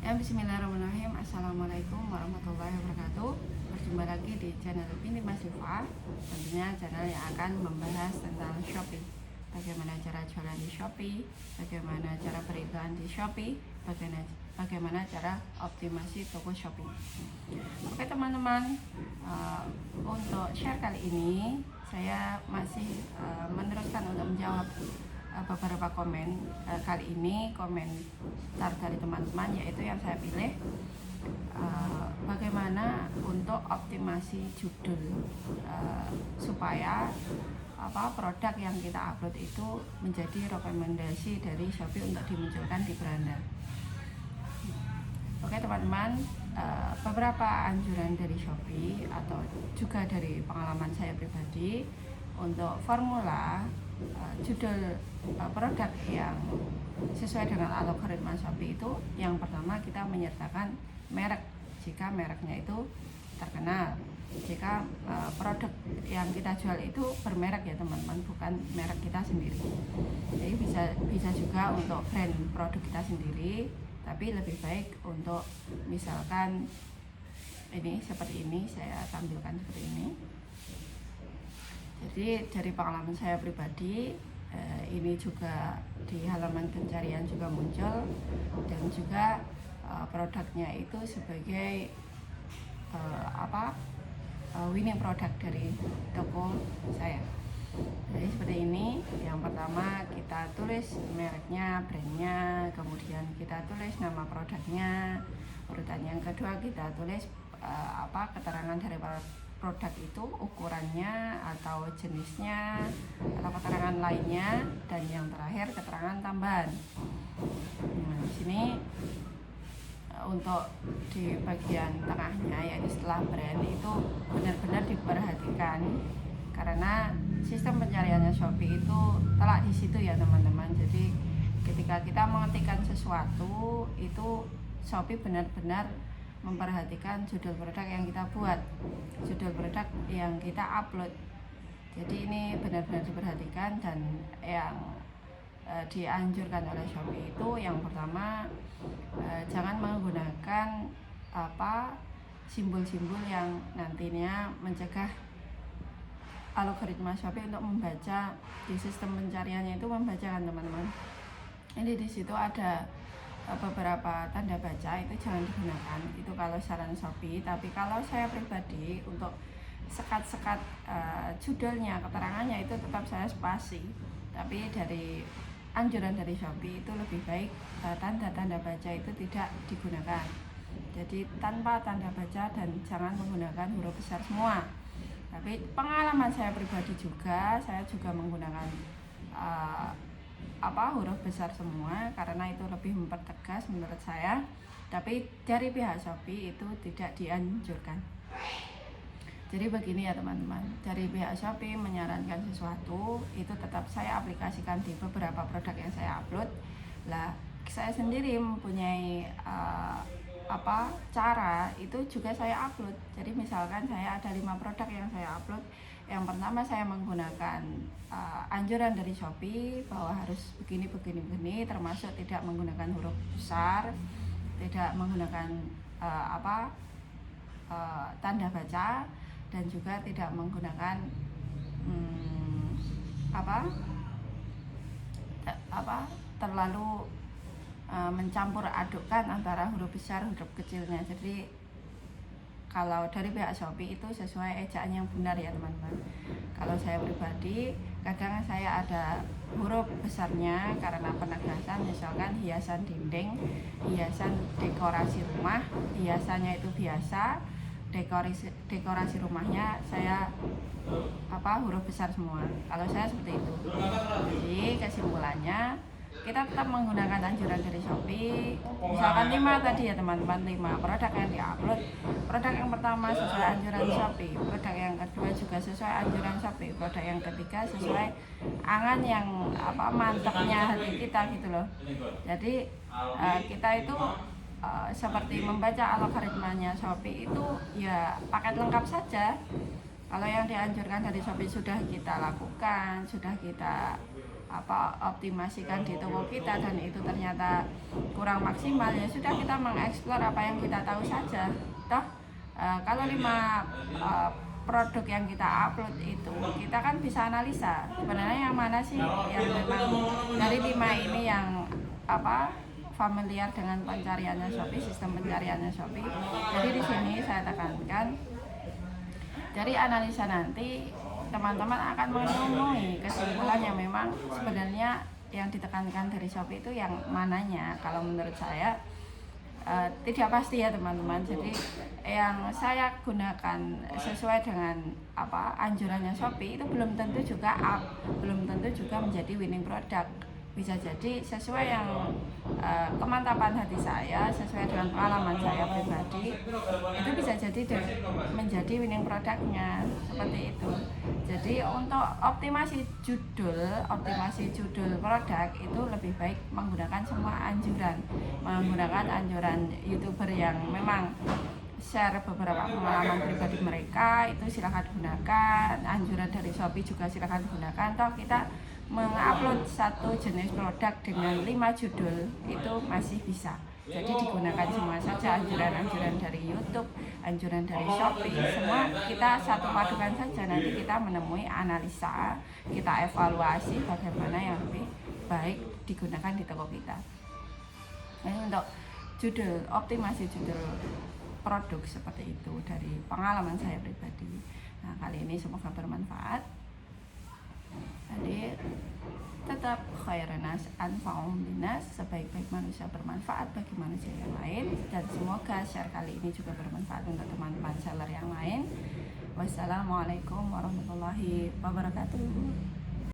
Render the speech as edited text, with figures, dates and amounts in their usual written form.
Ya, bismillahirrahmanirrahim. Assalamualaikum warahmatullahi wabarakatuh. Berjumpa lagi di channel Binti Masifa. Tentunya channel yang akan membahas tentang Shopee. Bagaimana cara jualan di Shopee, bagaimana cara beriklan di Shopee, bagaimana cara optimasi toko Shopee. Oke teman-teman, untuk share kali ini saya masih meneruskan untuk menjawab beberapa komen. Kali ini komentar dari teman-teman, yaitu yang saya pilih bagaimana untuk optimasi judul supaya produk yang kita upload itu menjadi rekomendasi dari Shopee untuk dimunculkan di beranda. Oke teman-teman, beberapa anjuran dari Shopee atau juga dari pengalaman saya pribadi untuk formula judul produk yang sesuai dengan algoritma Shopee itu, yang pertama kita menyertakan merek jika mereknya itu terkenal, jika produk yang kita jual itu bermerek ya teman-teman, bukan merek kita sendiri. Jadi bisa juga untuk brand produk kita sendiri, tapi lebih baik untuk misalkan ini seperti ini, saya tampilkan seperti ini. Jadi dari pengalaman saya pribadi, ini juga di halaman pencarian juga muncul, dan juga produknya itu sebagai winning product dari toko saya. Jadi seperti ini. Yang pertama kita tulis mereknya, brandnya, kemudian kita tulis nama produknya. Urutan yang kedua kita tulis keterangan dari produk itu, ukurannya atau jenisnya atau keterangan lainnya, dan yang terakhir keterangan tambahan. Nah, di sini untuk di bagian tengahnya, yaitu setelah brand, itu benar-benar diperhatikan karena sistem pencariannya Shopee itu telak di situ ya teman-teman. Jadi ketika kita mengetikkan sesuatu itu, Shopee benar-benar memperhatikan judul produk yang kita buat, judul produk yang kita upload. Jadi ini benar-benar diperhatikan, dan yang dianjurkan oleh Shopee itu yang pertama, jangan menggunakan simbol-simbol yang nantinya mencegah algoritma Shopee untuk membaca di sistem pencariannya, itu membacakan teman-teman. Ini di situ ada beberapa tanda baca, itu jangan digunakan, itu kalau saran Shopee. Tapi kalau saya pribadi, untuk sekat-sekat judulnya, keterangannya itu tetap saya spasi. Tapi dari anjuran dari Shopee itu lebih baik tanda-tanda baca itu tidak digunakan. Jadi tanpa tanda baca, dan jangan menggunakan huruf besar semua. Tapi pengalaman saya pribadi juga, saya juga menggunakan huruf besar semua, karena itu lebih mempertegas menurut saya. Tapi dari pihak Shopee itu tidak dianjurkan. Jadi begini ya teman-teman, dari pihak Shopee menyarankan sesuatu, itu tetap saya aplikasikan di beberapa produk yang saya upload. Lah, saya sendiri mempunyai cara itu juga saya upload. Jadi misalkan saya ada 5 produk yang saya upload. Yang pertama, saya menggunakan anjuran dari Shopee bahwa harus begini, termasuk tidak menggunakan huruf besar, tidak menggunakan tanda baca, dan juga tidak menggunakan terlalu mencampur adukkan antara huruf besar huruf kecilnya. Jadi kalau dari pihak Shopee itu sesuai ejaan yang benar ya teman-teman. Kalau saya pribadi, kadang saya ada huruf besarnya karena penegasan, misalkan hiasan dinding, hiasan dekorasi rumah, hiasannya itu biasa, dekorasi rumahnya saya huruf besar semua. Kalau saya seperti itu. Jadi kesimpulannya, kita tetap menggunakan anjuran dari Shopee. Misalkan 5 tadi ya teman-teman, 5 produk yang diupload. Produk yang pertama sesuai anjuran Shopee, produk yang kedua juga sesuai anjuran Shopee, produk yang ketiga sesuai angan yang mantapnya hati kita gitu loh. Jadi kita itu seperti membaca algoritmanya Shopee itu ya paket lengkap saja. Kalau yang dianjurkan dari Shopee sudah kita lakukan, sudah kita optimasikan di toko kita dan itu ternyata kurang maksimal, ya sudah, kita mengeksplor apa yang kita tahu saja. Toh kalau 5 produk yang kita upload itu kita kan bisa analisa sebenarnya yang mana sih yang memang dari 5 ini yang familiar dengan pencariannya Shopee, sistem pencariannya Shopee. Jadi di sini saya tekankan, dari analisa nanti teman-teman akan menemui kesimpulan yang memang sebenarnya yang ditekankan dari Shopee itu yang mananya. Kalau menurut saya tidak pasti ya teman-teman. Jadi yang saya gunakan sesuai dengan anjurannya Shopee itu belum tentu juga menjadi winning product. Bisa jadi sesuai yang kemantapan hati saya, sesuai dengan pengalaman saya pribadi, itu bisa jadi menjadi winning produknya, seperti itu. Jadi untuk optimasi judul produk itu lebih baik menggunakan semua menggunakan anjuran YouTuber yang memang share beberapa pengalaman pribadi mereka, itu silahkan gunakan. Anjuran dari Shopee juga silahkan gunakan. Toh kita mengupload satu jenis produk dengan 5 judul itu masih bisa. Jadi digunakan semua saja, anjuran dari YouTube, anjuran dari Shopee, semua kita satu padukan saja. Nanti kita menemui analisa, kita evaluasi bagaimana yang lebih baik digunakan di toko kita. Ini untuk optimasi judul produk seperti itu dari pengalaman saya pribadi. Nah, kali ini semoga bermanfaat. Jadi tetap khairan nas anfa'um linnas, sebaik-baik manusia bermanfaat bagi manusia yang lain, dan semoga share kali ini juga bermanfaat untuk teman-teman seller yang lain. Wassalamualaikum warahmatullahi wabarakatuh.